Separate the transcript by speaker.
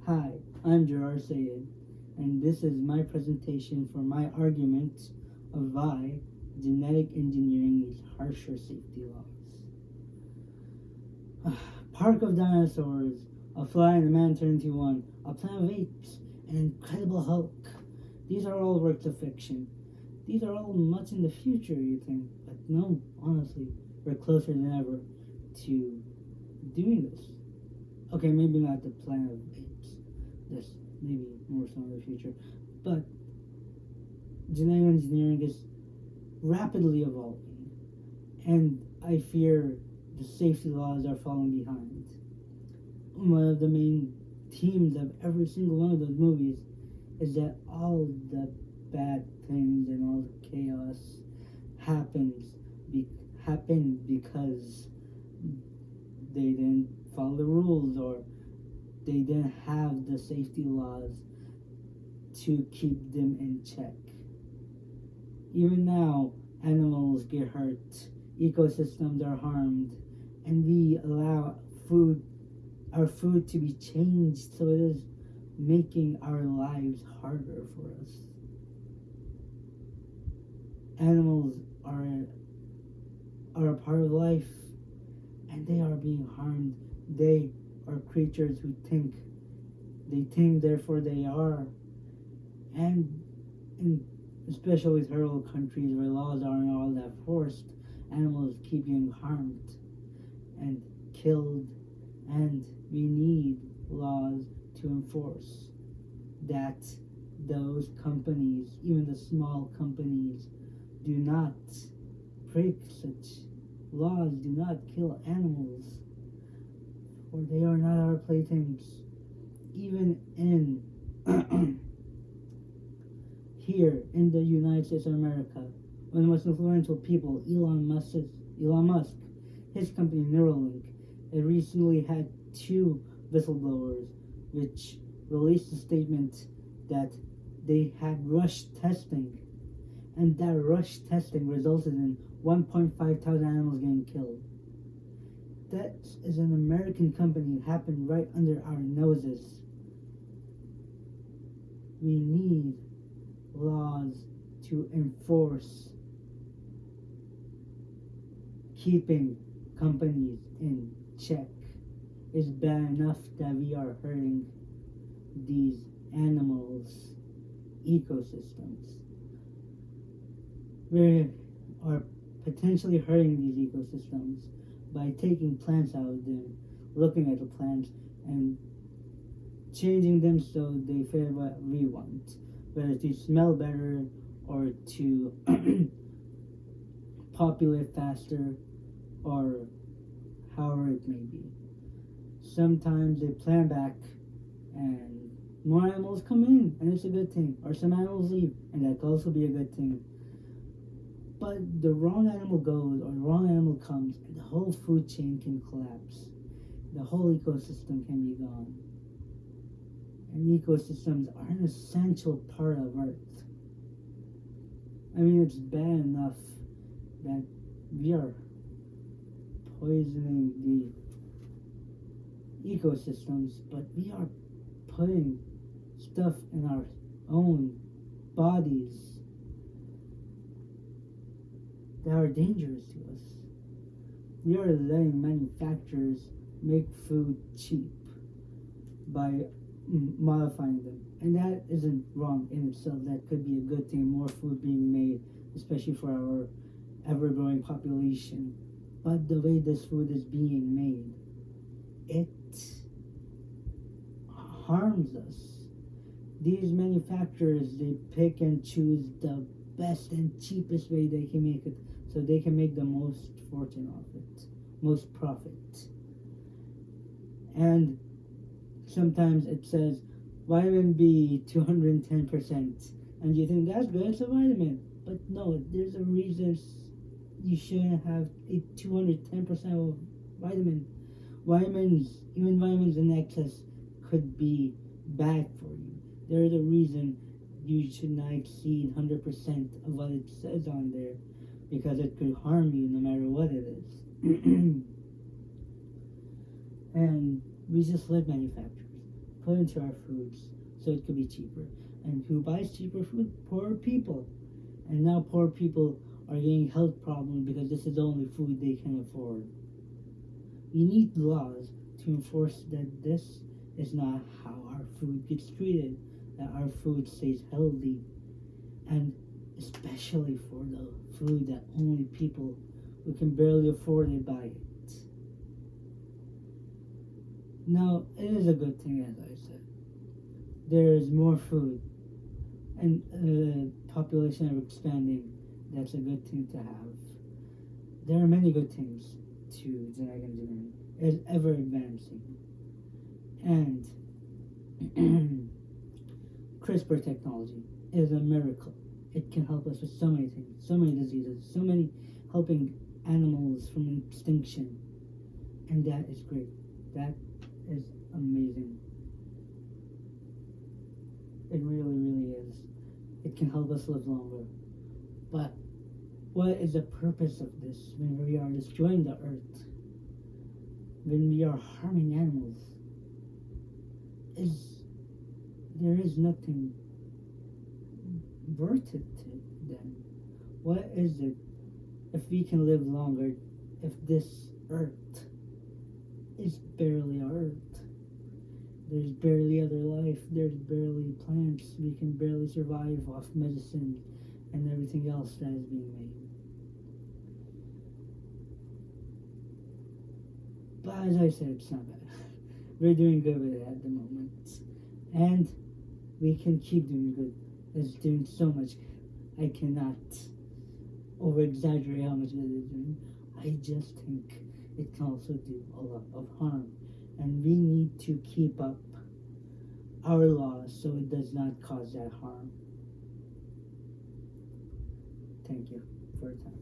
Speaker 1: Hi, I'm Gerard Sayed, and this is my presentation for my argument of why genetic engineering needs harsher safety laws. Park of Dinosaurs, A Fly and a Man Turned Into One, A Planet of Apes, and Incredible Hulk. These are all works of fiction. These are all much in the future, you think, but no, honestly, we're closer than ever to doing this. Okay, maybe not the Planet of Apes. That's maybe more so in the future. But genetic engineering is rapidly evolving, and I fear the safety laws are falling behind. One of the main themes of every single one of those movies is that all the bad things and all the chaos happens be, happened because they didn't follow the rules or they didn't have the safety laws to keep them in check. Even now, animals get hurt, ecosystems are harmed, and we allow our food to be changed so it is making our lives harder for us. Animals are a part of life and they are being harmed. They are creatures who think. They think, therefore they are. And especially with third world countries where laws aren't all that forced, animals keep getting harmed and killed, and we need laws to enforce that those companies, even the small companies, do not break such laws, do not kill animals, for they are not our playthings. Even in here in the United States of America, one of the most influential people, Elon Musk, his company Neuralink, it recently had two whistleblowers which released a statement that they had rushed testing, and that rushed testing resulted in 1.5 thousand animals getting killed. That is an American company. It happened right under our noses. We need laws to enforce keeping companies in check. It's bad enough that we are hurting these animals' ecosystems. We are potentially hurting these ecosystems by taking plants out of them, looking at the plants, and changing them so they fit what we want, whether to smell better or to populate faster or however it may be. Sometimes they plan back and more animals come in and it's a good thing, or some animals leave and that could also be a good thing. But the wrong animal goes or the wrong animal comes and the whole food chain can collapse. The whole ecosystem can be gone. And ecosystems are an essential part of Earth. I mean, it's bad enough that we are poisoning the ecosystems, but we are putting stuff in our own bodies that are dangerous to us. We are letting manufacturers make food cheap by modifying them, and that isn't wrong in itself. That could be a good thing, more food being made, especially for our ever-growing population. But the way this food is being made, it harms us. These manufacturers, they pick and choose the best and cheapest way they can make it so they can make the most fortune off it, most profit. And sometimes it says vitamin B 210%, and you think that's good, it's a vitamin. But no, there's a reason you shouldn't have a 210% of vitamin. Vitamins, even vitamins in excess, could be bad for you. There's a reason you should not exceed 100% of what it says on there, because it could harm you no matter what it is. And we just let manufacturers put into our foods so it could be cheaper. And who buys cheaper food? Poor people. And now poor people are getting health problems because this is the only food they can afford. We need laws to enforce that this is not how our food gets treated, that our food stays healthy, and especially for the food that only people who can barely afford it buy it. Now, it is a good thing, as I said. There is more food, and population are expanding. That's a good thing to have. There are many good things to genetic engineering. It is ever advancing. And CRISPR technology is a miracle. It can help us with so many things, so many diseases, so many helping animals from extinction. And that is great. That is amazing. It really, really is. It can help us live longer. But what is the purpose of this when we are destroying the earth? When we are harming animals? There is nothing worth it to them. What is it if we can live longer, if this earth is barely our earth? There's barely other life, there's barely plants, we can barely survive off medicine and everything else that is being made. But as I said, it's not bad. We're doing good with it at the moment. And we can keep doing good. It's doing so much good. I cannot over exaggerate how much good it's doing. I just think it can also do a lot of harm. And we need to keep up our laws so it does not cause that harm. Thank you for your time.